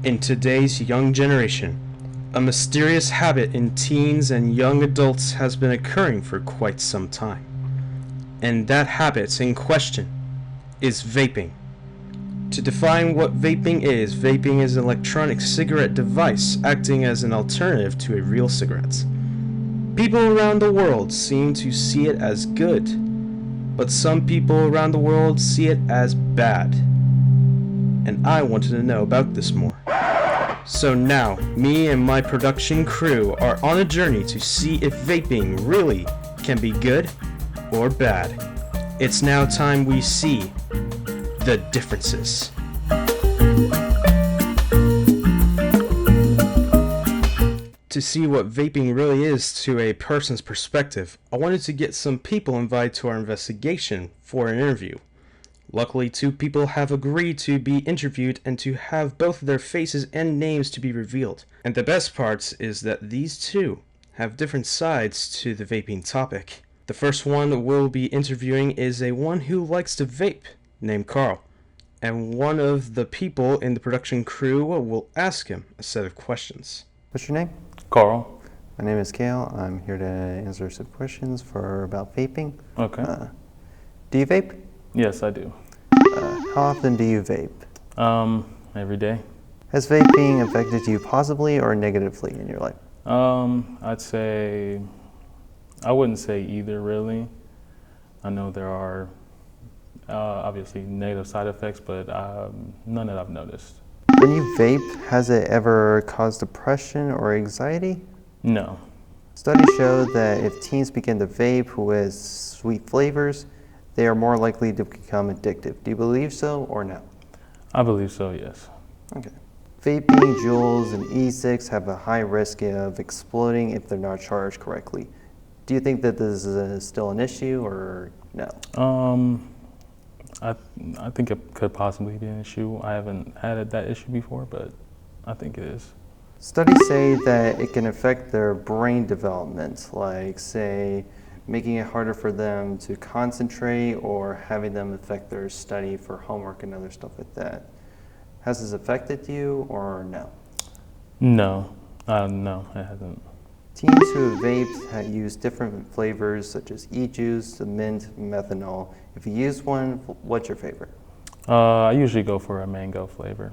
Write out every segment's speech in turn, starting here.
In today's young generation, a mysterious habit in teens and young adults has been occurring for quite some time. And that habit in question is vaping. To define what vaping is an electronic cigarette device acting as an alternative to a real cigarette. People around the world seem to see it as good, but some people around the world see it as bad. And I wanted to know about this more. So now, me and my production crew are on a journey to see if vaping really can be good or bad. It's now time we see the differences. To see what vaping really is to a person's perspective, I wanted to get some people invited to our investigation for an interview. Luckily, 2 people have agreed to be interviewed and to have both their faces and names to be revealed. And the best part is that these 2 have different sides to the vaping topic. The first one we'll be interviewing is a one who likes to vape, named Carl. And one of the people in the production crew will ask him a set of questions. What's your name? Carl. My name is Kale. I'm here to answer some questions about vaping. Okay. Do you vape? Yes, I do. How often do you vape? Every day. Has vaping affected you positively or negatively in your life? I'd say, I wouldn't say either really. I know there are obviously negative side effects, but none that I've noticed. When you vape, has it ever caused depression or anxiety? No. Studies show that if teens begin to vape with sweet flavors, they are more likely to become addictive. Do you believe so or no? I believe so, yes. Okay. Vaping, Juuls, and e-cigs have a high risk of exploding if they're not charged correctly. Do you think that this is still an issue or no? I think it could possibly be an issue. I haven't had that issue before, but I think it is. Studies say that it can affect their brain development, like say making it harder for them to concentrate or having them affect their study for homework and other stuff like that. Has this affected you or no? No, no, it hasn't. Teens who vape use different flavors such as e-juice, mint, methanol. If you use one, what's your favorite? I usually go for a mango flavor.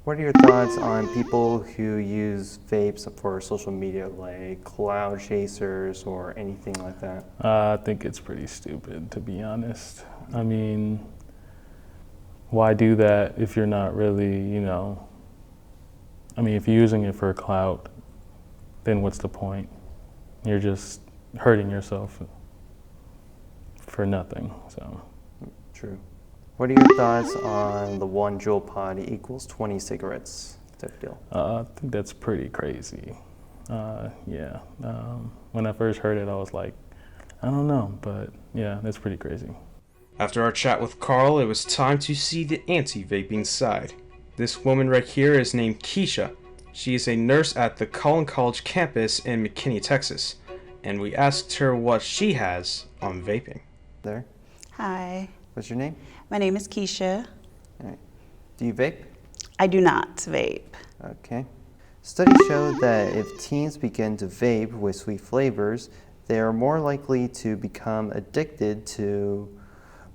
What are your thoughts on people who use vapes for social media, like cloud chasers or anything like that? I think it's pretty stupid, to be honest. I mean, why do that if you're not really, if you're using it for clout, then what's the point? You're just hurting yourself for nothing, so. True. What are your thoughts on the 1 Juul pod equals 20 cigarettes type deal? I think that's pretty crazy. Yeah. When I first heard it, I was like, I don't know, but yeah, that's pretty crazy. After our chat with Carl, it was time to see the anti-vaping side. This woman right here is named Keisha. She is a nurse at the Collin College campus in McKinney, Texas, and we asked her what she has on vaping. There. Hi. What's your name? My name is Keisha. All right. Do you vape? I do not vape. Okay. Studies show that if teens begin to vape with sweet flavors, they are more likely to become addicted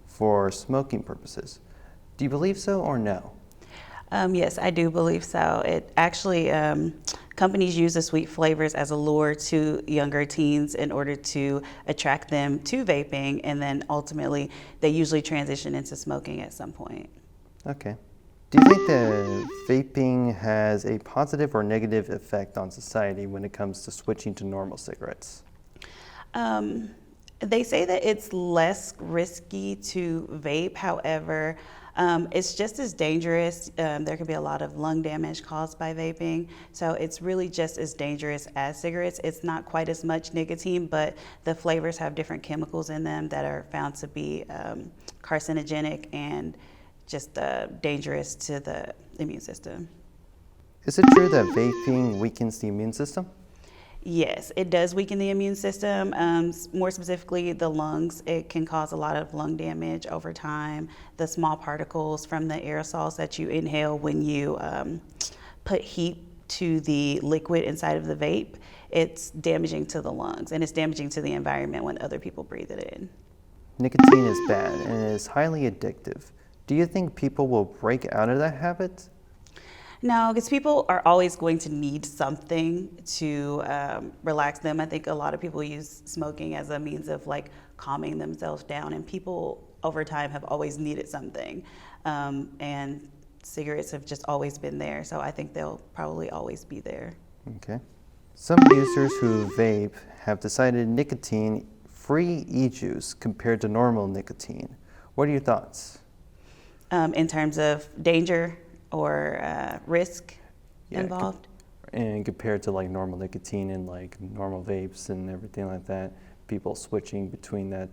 for smoking purposes. Do you believe so or no? Yes, I do believe so. It actually, companies use the sweet flavors as a lure to younger teens in order to attract them to vaping, and then ultimately they usually transition into smoking at some point. Okay. Do you think that vaping has a positive or negative effect on society when it comes to switching to normal cigarettes? They say that it's less risky to vape. However, it's just as dangerous. There could be a lot of lung damage caused by vaping. So it's really just as dangerous as cigarettes. It's not quite as much nicotine, but the flavors have different chemicals in them that are found to be carcinogenic and just dangerous to the immune system. Is it true that vaping weakens the immune system? Yes, it does weaken the immune system, more specifically the lungs. It can cause a lot of lung damage over time. The small particles from the aerosols that you inhale when you put heat to the liquid inside of the vape, it's damaging to the lungs and it's damaging to the environment when other people breathe it in. Nicotine is bad and it is highly addictive. Do you think people will break out of that habit? No, because people are always going to need something to relax them. I think a lot of people use smoking as a means of like calming themselves down, and people over time have always needed something. And cigarettes have just always been there, so I think they'll probably always be there. Okay. Some users who vape have decided nicotine-free e-juice compared to normal nicotine. What are your thoughts? In terms of danger or risk involved? And compared to like normal nicotine and like normal vapes and everything like that, people switching between that,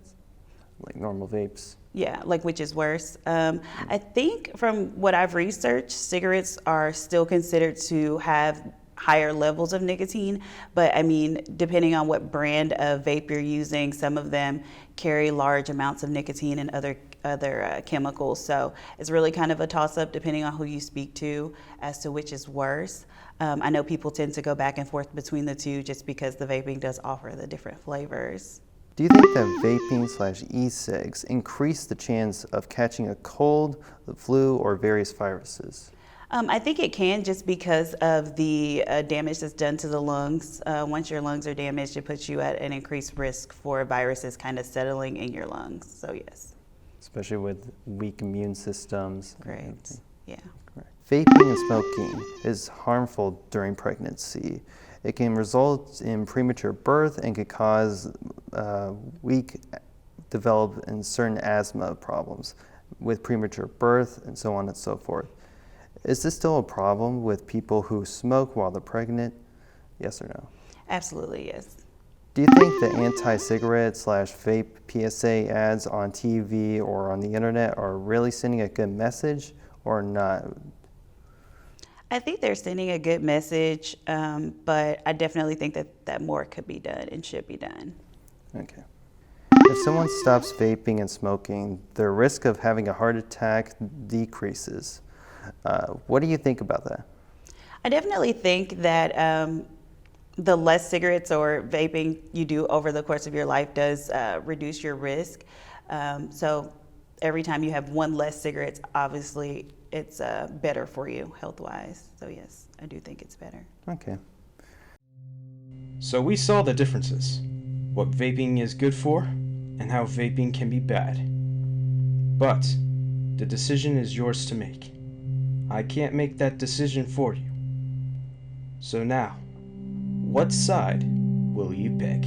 like normal vapes. Yeah, like which is worse. I think from what I've researched, cigarettes are still considered to have higher levels of nicotine, but I mean, depending on what brand of vape you're using, some of them carry large amounts of nicotine and other chemicals. So it's really kind of a toss-up depending on who you speak to as to which is worse. I know people tend to go back and forth between the two just because the vaping does offer the different flavors. Do you think that vaping/e-cigs increase the chance of catching a cold, the flu, or various viruses? I think it can, just because of the damage that's done to the lungs. Once your lungs are damaged, it puts you at an increased risk for viruses kind of settling in your lungs. So yes. Especially with weak immune systems. Great. Yeah. Correct. Vaping and smoking is harmful during pregnancy. It can result in premature birth and could cause weak develop in certain asthma problems with premature birth and so on and so forth. Is this still a problem with people who smoke while they're pregnant? Yes or no? Absolutely, yes. Do you think the anti-cigarette/vape PSA ads on TV or on the internet are really sending a good message or not? I think they're sending a good message, but I definitely think that more could be done and should be done. Okay. If someone stops vaping and smoking, their risk of having a heart attack decreases. What do you think about that? I definitely think that the less cigarettes or vaping you do over the course of your life does reduce your risk. So every time you have one less cigarettes, obviously it's better for you health-wise. So yes, I do think it's better. Okay. So we saw the differences, what vaping is good for, and how vaping can be bad. But the decision is yours to make. I can't make that decision for you. So now, what side will you pick?